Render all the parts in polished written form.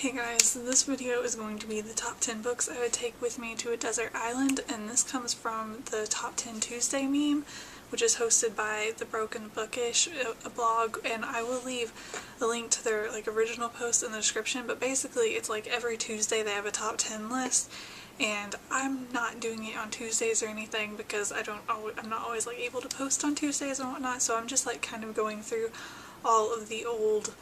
Hey guys, so this video is going to be the top 10 books I would take with me to a desert island, and this comes from the Top 10 Tuesday meme, which is hosted by The Broken Bookish, a blog, and I will leave a link to their original post in the description. But basically it's like every Tuesday they have a top 10 list, and I'm not doing it on Tuesdays or anything because I'm not always able to post on Tuesdays and whatnot, so I'm just kind of going through all of the old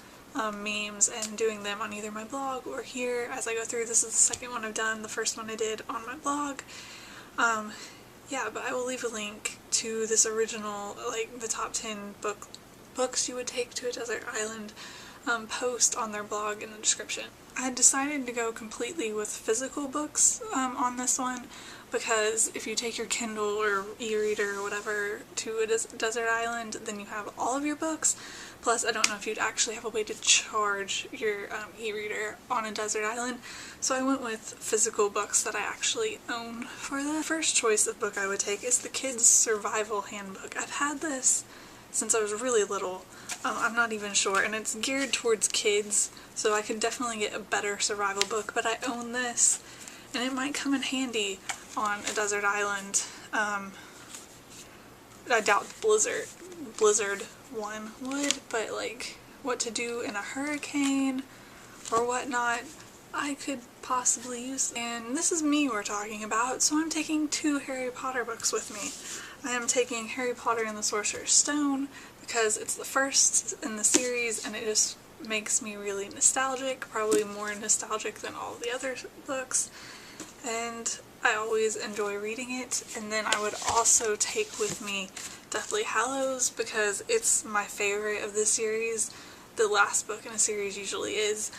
memes and doing them on either my blog or here as I go through. This is the second one I've done. The first one I did on my blog. Yeah, but I will leave a link to this original, the top 10 books you would take to a desert island post on their blog in the description. I had decided to go completely with physical books on this one, because if you take your Kindle or e-reader or whatever to a desert island, then you have all of your books. Plus, I don't know if you'd actually have a way to charge your e-reader on a desert island, so I went with physical books that I actually own. For the first choice of book I would take is the Kids Survival Handbook. I've had this since I was really little. I'm not even sure, and it's geared towards kids, so I could definitely get a better survival book, but I own this, and it might come in handy on a desert island. I doubt the blizzard one would, but what to do in a hurricane or whatnot, I could possibly use. And this is me we're talking about, so I'm taking 2 Harry Potter books with me. I am taking Harry Potter and the Sorcerer's Stone because it's the first in the series and it just makes me really nostalgic, probably more nostalgic than all the other books, and I always enjoy reading it. And then I would also take with me Deathly Hallows because it's my favorite of the series. The last book in a series usually is,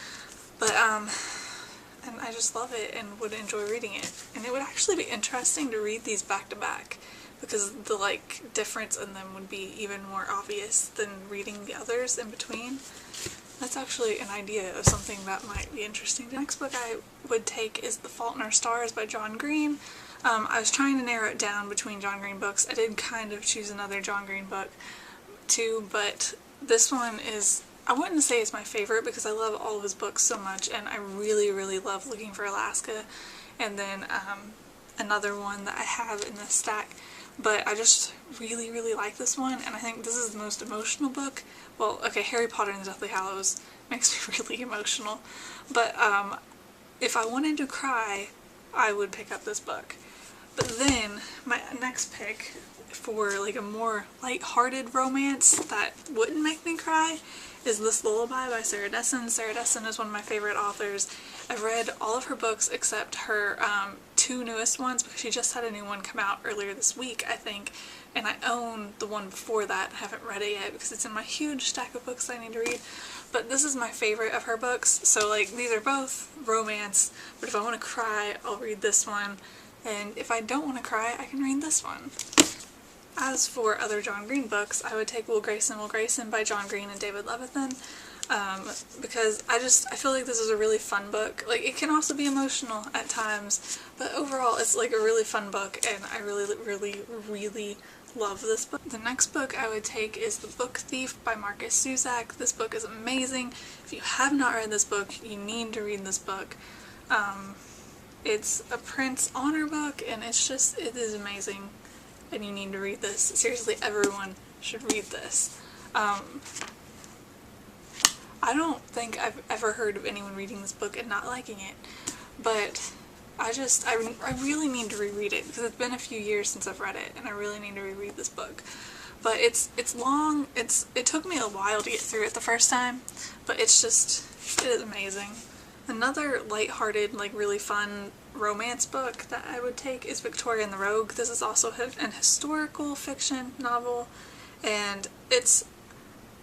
but and I just love it and would enjoy reading it. And it would actually be interesting to read these back to back because the difference in them would be even more obvious than reading the others in between. That's actually an idea of something that might be interesting. The next book I would take is The Fault in Our Stars by John Green. I was trying to narrow it down between John Green books. I did kind of choose another John Green book too, but this one is, I wouldn't say it's my favorite because I love all of his books so much, and I really, really love Looking for Alaska, and then another one that I have in this stack. But I just really, really like this one, and I think this is the most emotional book. Well, okay, Harry Potter and the Deathly Hallows makes me really emotional, but if I wanted to cry, I would pick up this book. But then, my next pick for a more light-hearted romance that wouldn't make me cry is This Lullaby by Sarah Dessen. Sarah Dessen is one of my favorite authors. I've read all of her books except her 2 newest ones because she just had a new one come out earlier this week, I think, and I own the one before that. I haven't read it yet because it's in my huge stack of books I need to read. But this is my favorite of her books, so these are both romance, but if I want to cry, I'll read this one, and if I don't want to cry, I can read this one. As for other John Green books, I would take Will Grayson, Will Grayson by John Green and David Levithan, because I feel like this is a really fun book. It can also be emotional at times, but overall it's a really fun book, and I really, really, really love this book. The next book I would take is The Book Thief by Marcus Zusak. This book is amazing. If you have not read this book, you need to read this book. It's a Prince honor book, and it is amazing, and you need to read this. Seriously, everyone should read this. I don't think I've ever heard of anyone reading this book and not liking it, but I really need to reread it because it's been a few years since I've read it, and I really need to reread this book. But it's long. It took me a while to get through it the first time, but it is amazing. Another lighthearted, really fun romance book that I would take is Victoria and the Rogue. This is also an historical fiction novel, and it's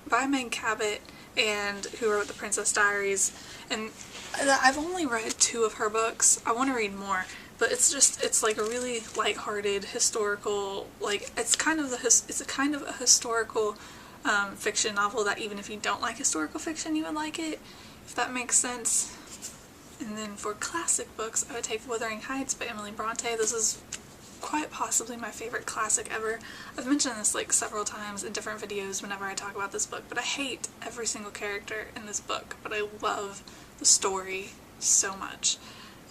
by Meg Cabot, and who wrote The Princess Diaries, and I've only read 2 of her books. I want to read more, but it's a really lighthearted historical, it's a kind of a historical fiction novel that even if you don't like historical fiction, you would like it, if that makes sense. And then for classic books, I would take Wuthering Heights by Emily Bronte. This is quite possibly my favorite classic ever. I've mentioned this several times in different videos whenever I talk about this book, but I hate every single character in this book, but I love the story so much.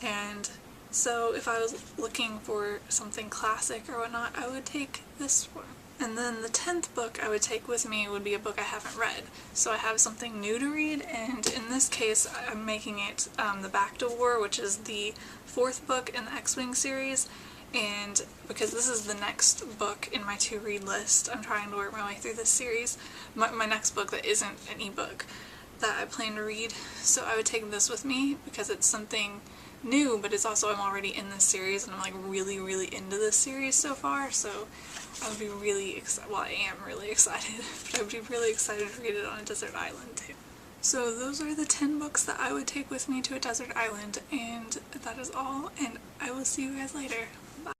And so if I was looking for something classic or whatnot, I would take this one. And then the 10th book I would take with me would be a book I haven't read. So I have something new to read, and in this case I'm making it The Back to War, which is the 4th book in the X-Wing series. And because this is the next book in my to-read list, I'm trying to work my way through this series, my next book that isn't an ebook that I plan to read. So I would take this with me because it's something new, but it's also I'm already in this series and I'm like really into this series so far, so I would be really excited. Well, I am really excited, but I would be really excited to read it on a desert island too. So those are the 10 books that I would take with me to a desert island, and that is all, and I will see you guys later.